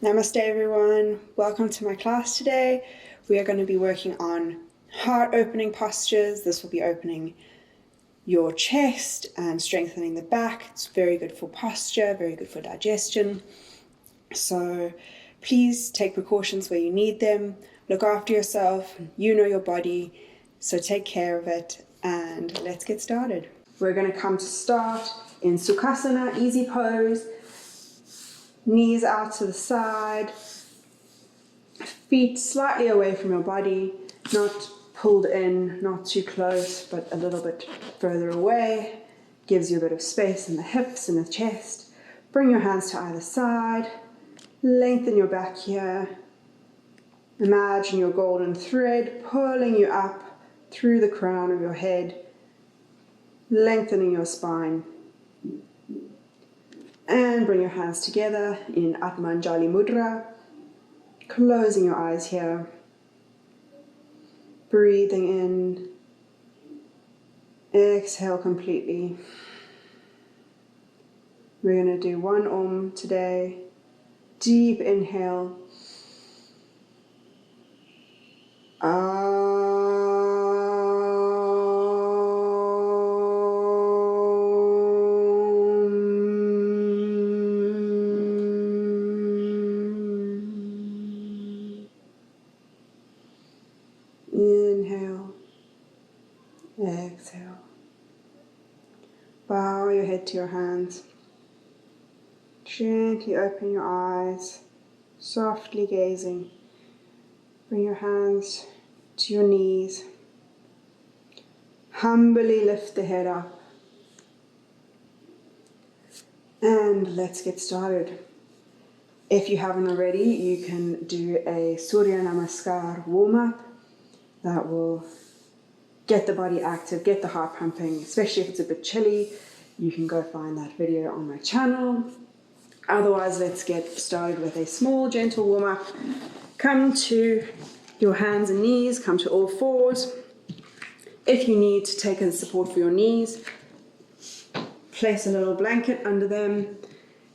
Namaste everyone, welcome to my class today. We are going to be working on heart opening postures. This will be opening your chest and strengthening the back. It's very good for posture, very good for digestion. So please take precautions where you need them. Look after yourself, you know your body, so take care of it and let's get started. We're going to come to start in Sukhasana, easy pose. Knees out to the side, feet slightly away from your body, not pulled in, not too close, but a little bit further away. Gives you a bit of space in the hips and the chest. Bring your hands to either side, lengthen your back here. Imagine your golden thread pulling you up through the crown of your head, lengthening your spine. And bring your hands together in Atmanjali Mudra, closing your eyes here, breathing in, exhale completely. We're going to do one Om today, deep inhale, inhale, exhale. Bow your head to your hands. Gently open your eyes, softly gazing. Bring your hands to your knees. Humbly lift the head up. And let's get started. If you haven't already, you can do a Surya Namaskar warm-up. That will get the body active, get the heart pumping, especially if it's a bit chilly. You can go find that video on my channel. Otherwise, let's get started with a small, gentle warm-up. Come to your hands and knees, come to all fours. If you need to take in support for your knees, place a little blanket under them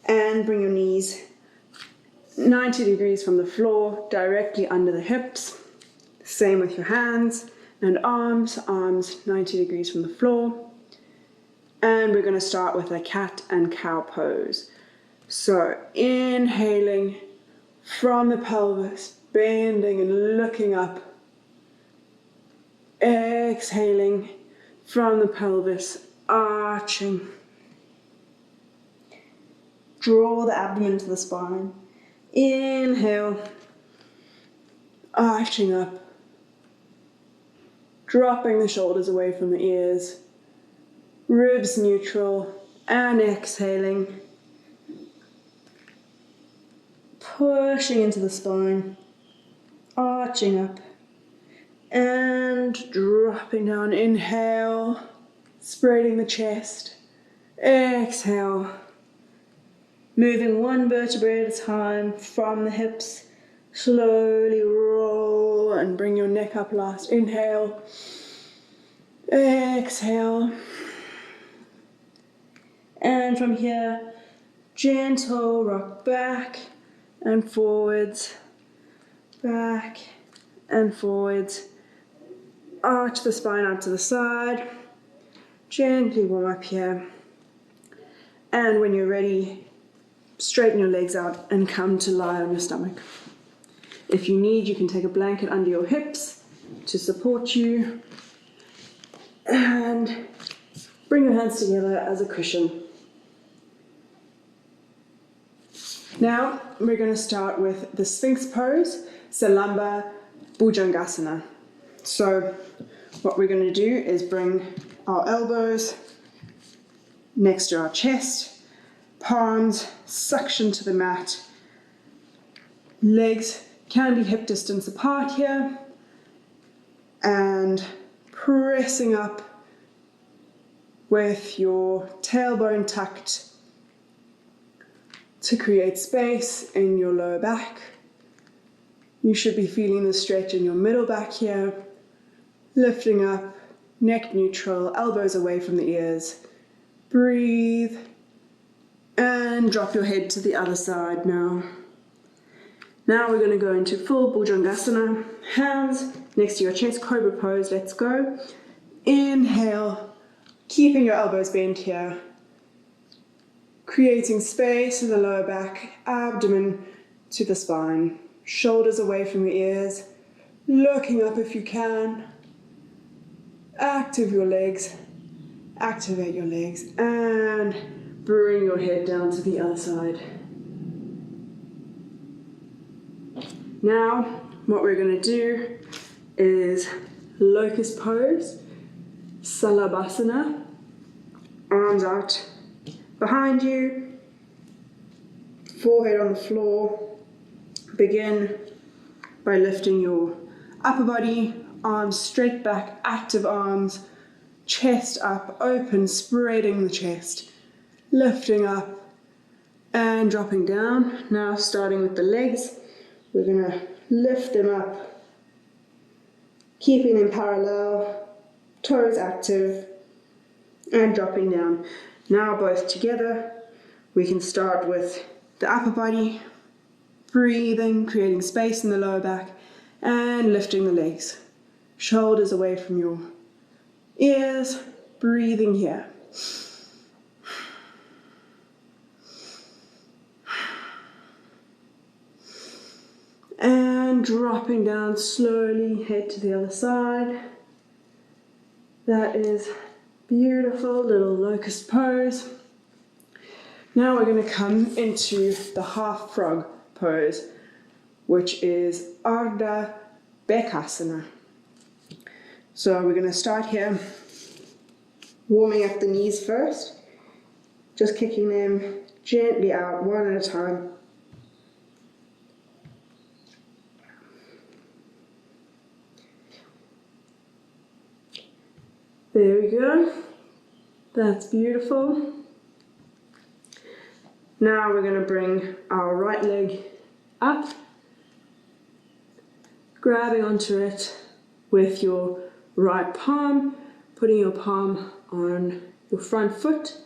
and bring your knees 90 degrees from the floor, directly under the hips. Same with your hands and arms 90 degrees from the floor. And we're going to start with a cat and cow pose. So inhaling from the pelvis, bending and looking up. Exhaling from the pelvis, arching. Draw the abdomen to the spine. Inhale, arching up. Dropping the shoulders away from the ears. Ribs neutral. And exhaling. Pushing into the spine. Arching up. And dropping down. Inhale. Spreading the chest. Exhale. Moving one vertebrae at a time from the hips. Slowly roll and bring your neck up last. Inhale. Exhale. And from here, gentle rock back and forwards. Back and forwards. Arch the spine out to the side. Gently warm up here. And when you're ready, straighten your legs out and come to lie on your stomach. If you need, you can take a blanket under your hips to support you. And bring your hands together as a cushion. Now, we're going to start with the Sphinx pose, Salamba Bhujangasana. So, what we're going to do is bring our elbows next to our chest, palms suction to the mat, legs can be hip distance apart here, and pressing up with your tailbone tucked to create space in your lower back. You should be feeling the stretch in your middle back here, lifting up, neck neutral, elbows away from the ears. Breathe and drop your head to the other side now. Now we're going to go into full Bhujangasana. Hands next to your chest, cobra pose. Let's go. Inhale, keeping your elbows bent here. Creating space in the lower back, abdomen to the spine. Shoulders away from your ears. Looking up if you can. Activate your legs. Activate your legs. And bring your head down to the other side. Now, what we're going to do is locust pose, salabhasana, arms out behind you, forehead on the floor. Begin by lifting your upper body, arms straight back, active arms, chest up, open, spreading the chest, lifting up and dropping down. Now starting with the legs, we're going to lift them up, keeping them parallel, toes active, and dropping down. Now both together, we can start with the upper body, breathing, creating space in the lower back, and lifting the legs. Shoulders away from your ears, breathing here. And dropping down slowly, head to the other side. That is beautiful, little locust pose. Now we're going to come into the half frog pose, which is Ardha Bekasana. So we're going to start here, warming up the knees first, just kicking them gently out one at a time. There we go. That's beautiful. Now we're going to bring our right leg up, grabbing onto it with your right palm, putting your palm on your front foot,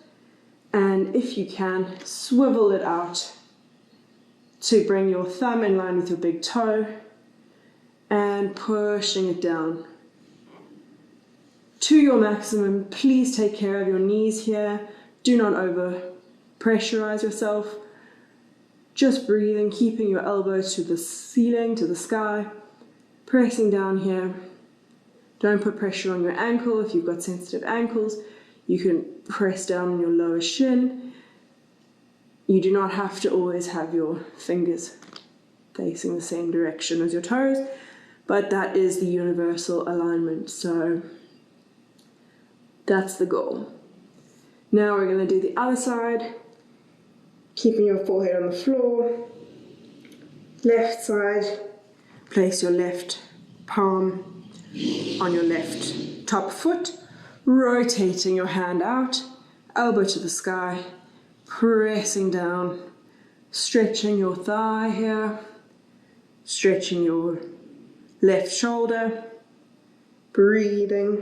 and if you can, swivel it out to bring your thumb in line with your big toe and pushing it down to your maximum. Please take care of your knees here. Do not over pressurize yourself. Just breathing, keeping your elbows to the ceiling, to the sky, pressing down here. Don't put pressure on your ankle. If you've got sensitive ankles, you can press down on your lower shin. You do not have to always have your fingers facing the same direction as your toes, but that is the universal alignment. So that's the goal. Now we're going to do the other side, keeping your forehead on the floor. Left side, place your left palm on your left top foot, rotating your hand out, elbow to the sky, pressing down, stretching your thigh here, stretching your left shoulder, breathing.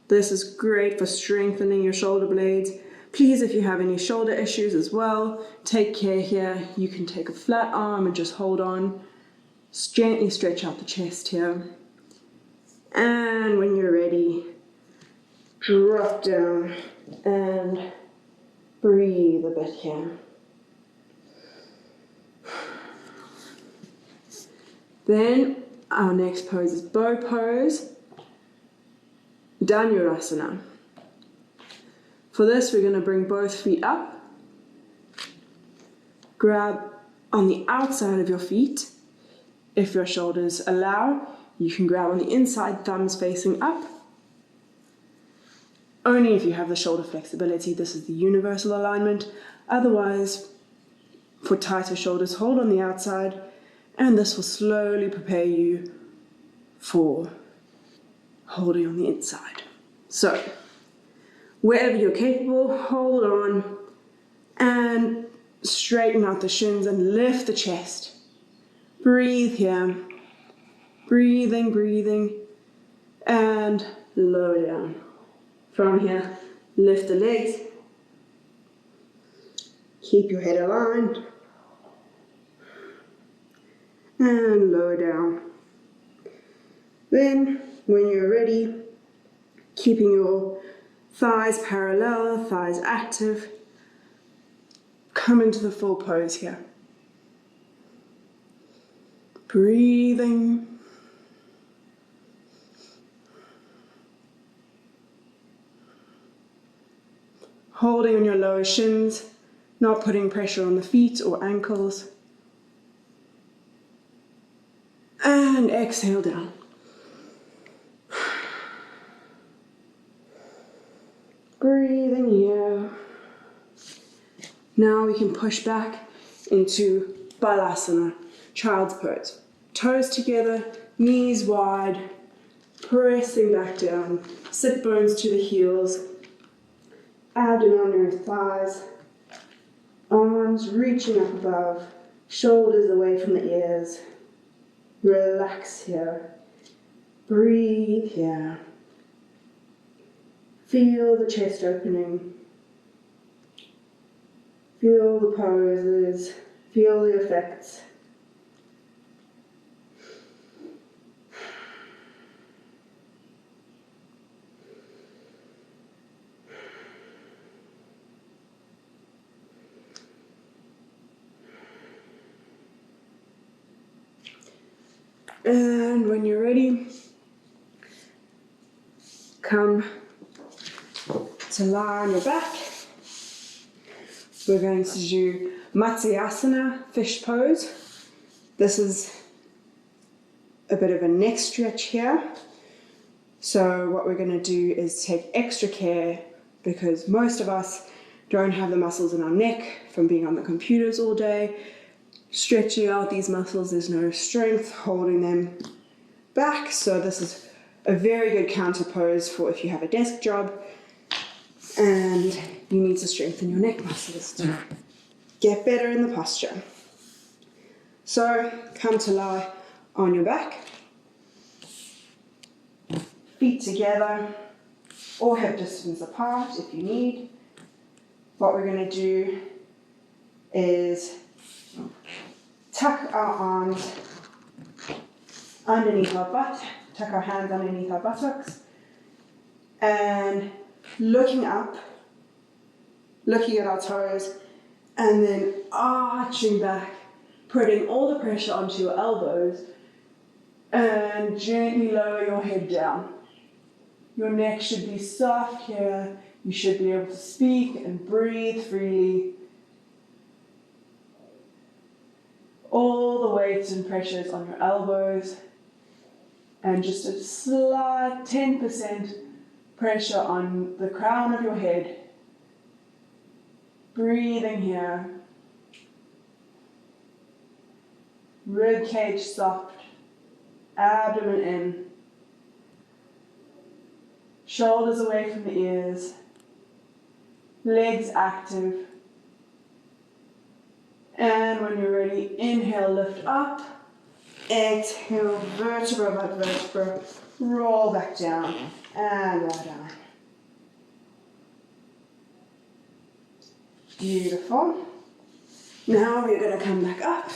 This is great for strengthening your shoulder blades. Please, if you have any shoulder issues as well, take care here. You can take a flat arm and just hold on. Gently stretch out the chest here. And when you're ready, drop down and breathe a bit here. Then our next pose is bow pose, Dhanurasana. For this, we're going to bring both feet up, grab on the outside of your feet. If your shoulders allow, you can grab on the inside, thumbs facing up. Only if you have the shoulder flexibility. This is the universal alignment. Otherwise, for tighter shoulders, hold on the outside, and this will slowly prepare you for holding on the inside. So, wherever you're capable, hold on and straighten out the shins and lift the chest. Breathe here. Breathing, breathing, and lower down. From here, lift the legs. Keep your head aligned. And lower down. Then, when you're ready, keeping your thighs parallel, thighs active, come into the full pose here. Breathing. Holding on your lower shins, not putting pressure on the feet or ankles. And exhale down. Breathing here. Now we can push back into Balasana, child's pose. Toes together, knees wide, pressing back down. Sit bones to the heels. Abdomen on your thighs. Arms reaching up above. Shoulders away from the ears. Relax here. Breathe here. Feel the chest opening. Feel the poses. Feel the effects. And when you're ready, come to lie on your back. We're going to do Matsyasana, fish pose. This is a bit of a neck stretch here. So what we're going to do is take extra care because most of us don't have the muscles in our neck from being on the computers all day. Stretching out these muscles, there's no strength holding them back. So this is a very good counter pose for if you have a desk job and you need to strengthen your neck muscles to get better in the posture. So come to lie on your back, feet together or hip distance apart if you need. What we're going to do is tuck our arms underneath our butt, tuck our hands underneath our buttocks, and looking up, looking at our toes, and then arching back, putting all the pressure onto your elbows, and gently lower your head down. Your neck should be soft here. You should be able to speak and breathe freely. All the weights and pressures on your elbows, and just a slight 10% pressure on the crown of your head. Breathing here. Rib cage soft, abdomen in. Shoulders away from the ears. Legs active. And when you're ready, inhale, lift up. Exhale, vertebra by vertebra, roll back down and lie down. Beautiful. Now we're going to come back up.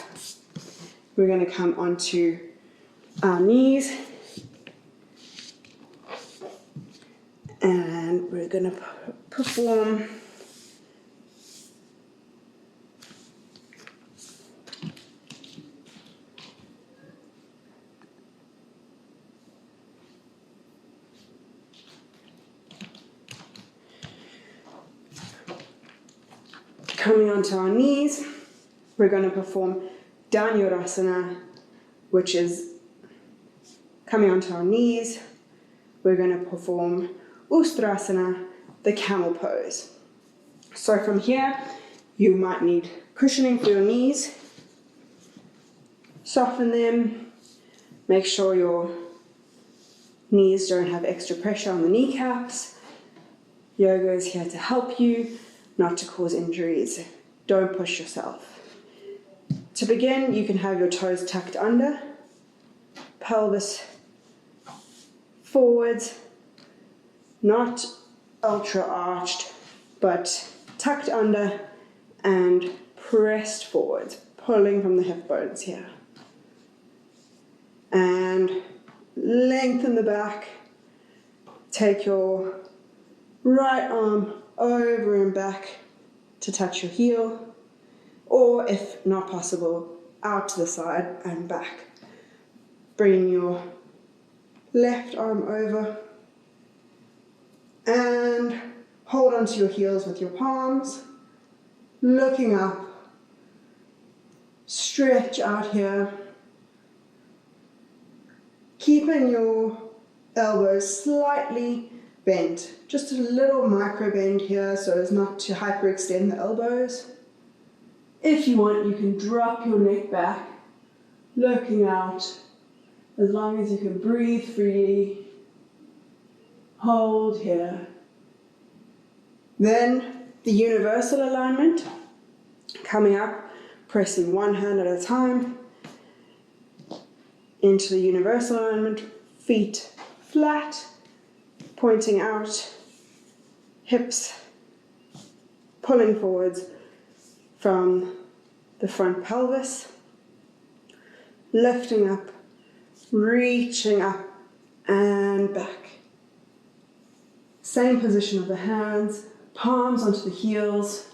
We're going to come onto our knees. And we're going to perform coming onto our knees. We're going to perform Dhanurasana, which is coming onto our knees. We're going to perform Ustrasana, the camel pose. So from here, you might need cushioning for your knees. Soften them. Make sure your knees don't have extra pressure on the kneecaps. Yoga is here to help you, not to cause injuries. Don't push yourself. To begin, you can have your toes tucked under, pelvis forwards, not ultra arched, but tucked under and pressed forwards, pulling from the hip bones here. And lengthen the back. Take your right arm over and back to touch your heel, or if not possible, out to the side and back. Bring your left arm over and hold onto your heels with your palms, looking up. Stretch out here, keeping your elbows slightly bent, just a little micro bend here so as not to hyperextend the elbows. If you want, you can drop your neck back, looking out, as long as you can breathe freely. Hold here. Then the universal alignment, coming up, pressing one hand at a time into the universal alignment, feet flat, pointing out, hips pulling forwards from the front pelvis, lifting up, reaching up and back. Same position of the hands, palms onto the heels,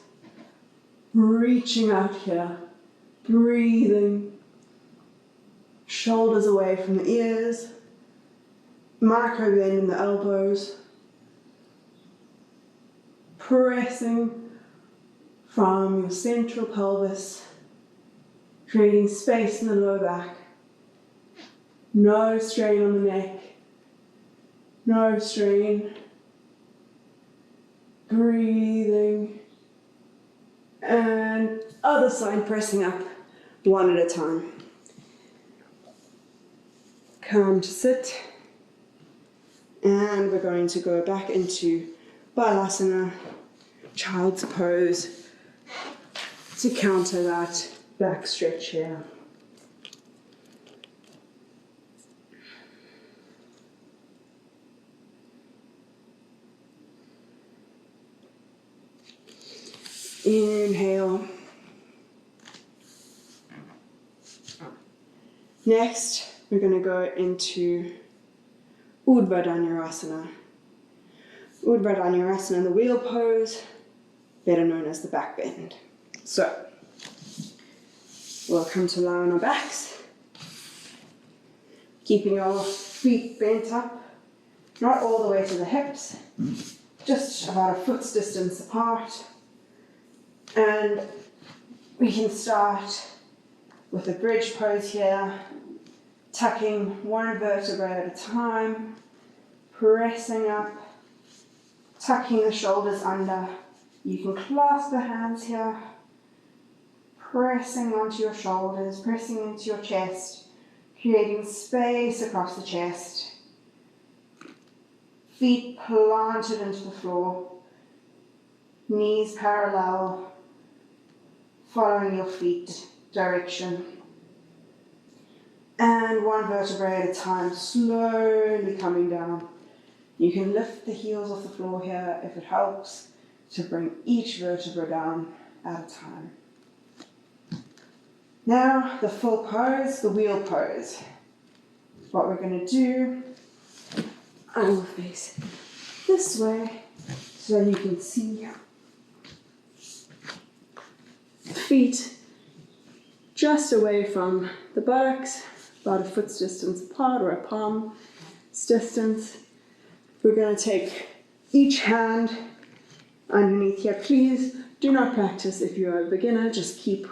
reaching out here, breathing, shoulders away from the ears, micro bend in the elbows, pressing from your central pelvis, creating space in the lower back. No strain on the neck, no strain. Breathing, and other side, pressing up one at a time. Come to sit, and we're going to go back into Balasana, child's pose, to counter that back stretch here. Inhale. Next, we're going to go into Urdhva Dhanurasana. Urdhva Dhanurasana, the wheel pose, better known as the back bend. So, we'll come to lie on our backs, keeping your feet bent up, not all the way to the hips, just about a foot's distance apart. And we can start with a bridge pose here, tucking one vertebra at a time, pressing up, tucking the shoulders under. You can clasp the hands here, pressing onto your shoulders, pressing into your chest, creating space across the chest. Feet planted into the floor, knees parallel, following your feet direction. And one vertebra at a time, slowly coming down. You can lift the heels off the floor here if it helps to bring each vertebra down at a time. Now the full pose, the wheel pose. What we're going to do, I will face this way so you can see feet just away from the buttocks, about a foot's distance apart or a palm's distance. We're going to take each hand underneath here. Please do not practice if you're a beginner, just keep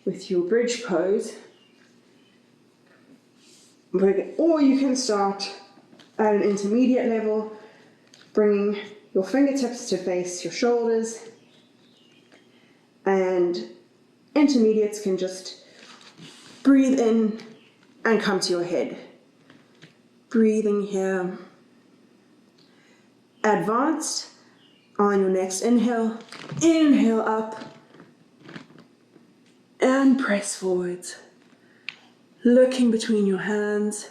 with your bridge pose. Or you can start at an intermediate level, bringing your fingertips to face your shoulders, and intermediates can just breathe in and come to your head. Breathing here. Advanced, on your next inhale, inhale up and press forwards. Looking between your hands.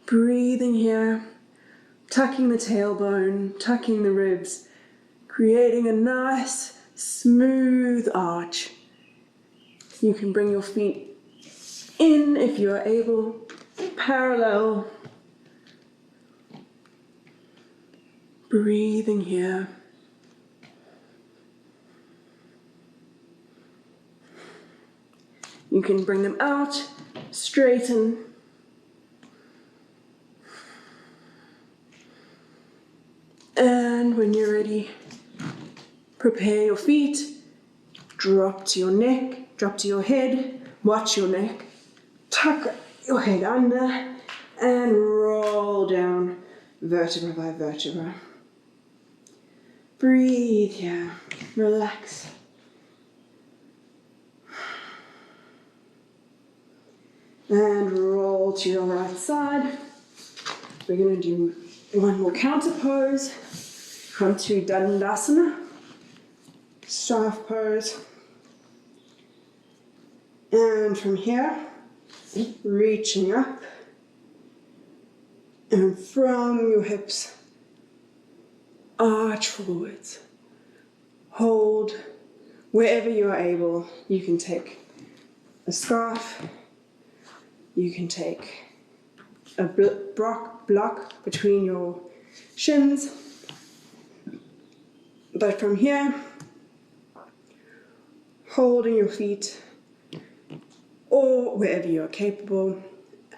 Breathing here, tucking the tailbone, tucking the ribs, creating a nice smooth arch. You can bring your feet in if you are able, parallel. Breathing here. You can bring them out, straighten. And when you're ready, prepare your feet, drop to your neck, drop to your head, watch your neck, tuck your head under, and roll down vertebra by vertebra. Breathe here, relax. And roll to your right side. We're going to do one more counter pose. Come to Dandasana, staff pose. And from here, reaching up. And from your hips, arch forwards. Hold wherever you are able. You can take a scarf. You can take a block between your shins. But from here, holding your feet or wherever you are capable,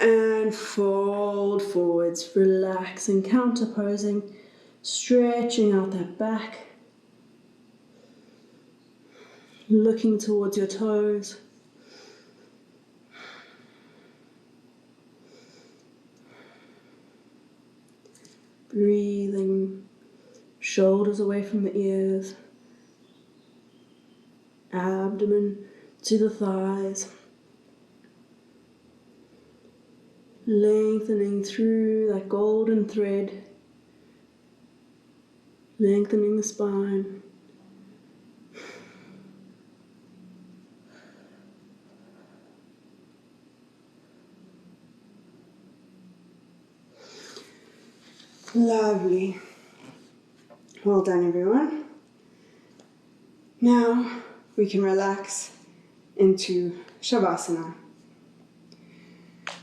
and fold forwards, relaxing, counter posing, stretching out that back, looking towards your toes. Breathing, shoulders away from the ears, abdomen to the thighs, lengthening through that golden thread, lengthening the spine. Lovely. Well done, everyone. Now we can relax into Shavasana.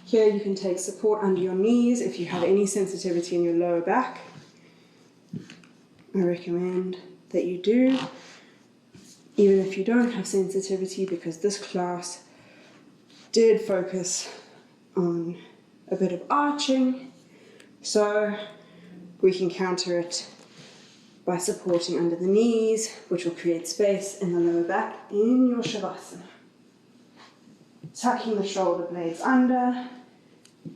Here you can take support under your knees if you have any sensitivity in your lower back. I recommend that you do, even if you don't have sensitivity, because this class did focus on a bit of arching, so we can counter it by supporting under the knees, which will create space in the lower back in your Shavasana. Tucking the shoulder blades under,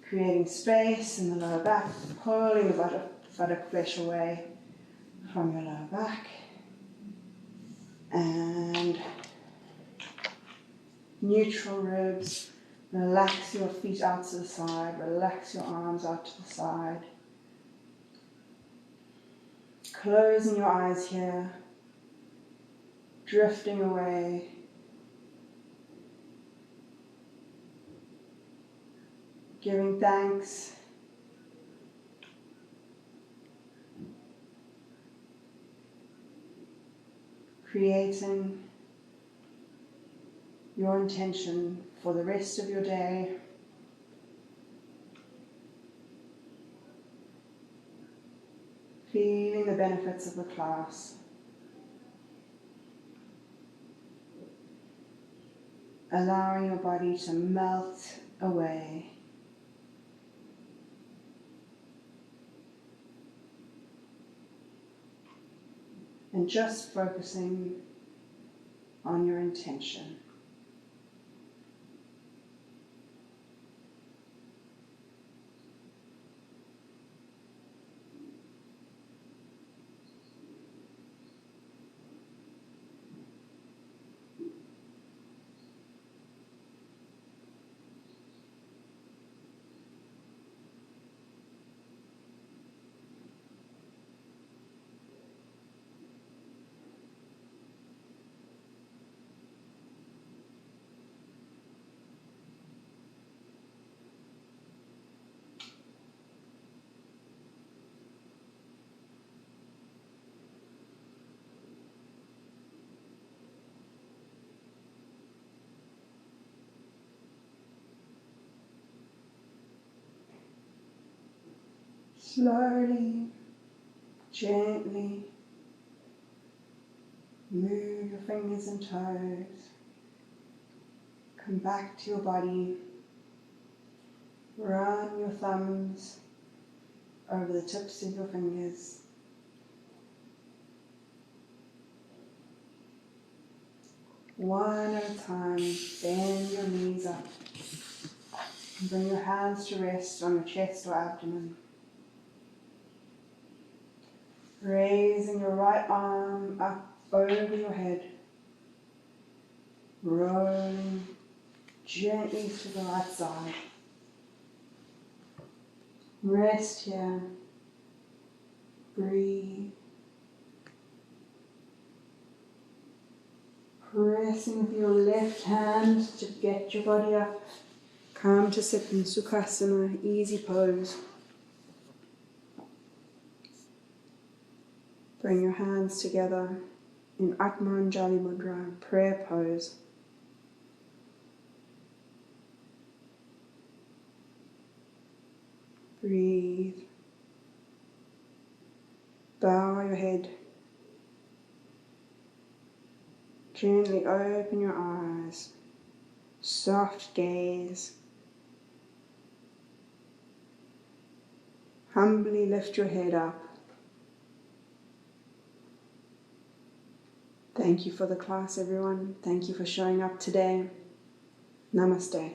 creating space in the lower back, pulling the buttock flesh away from your lower back, and neutral ribs. Relax your feet out to the side, relax your arms out to the side. Closing your eyes here, drifting away. Giving thanks. Creating your intention for the rest of your day. Feeling the benefits of the class. Allowing your body to melt away. And just focusing on your intention. Slowly, gently move your fingers and toes. Come back to your body. Run your thumbs over the tips of your fingers. One at a time, bend your knees up. And bring your hands to rest on your chest or abdomen. Raising your right arm up over your head. Rolling gently to the right side. Rest here. Breathe. Pressing with your left hand to get your body up. Come to sit in Sukhasana, easy pose. Bring your hands together in Atmanjali Mudra, prayer pose. Breathe. Bow your head. Gently open your eyes. Soft gaze. Humbly lift your head up. Thank you for the class, everyone. Thank you for showing up today. Namaste.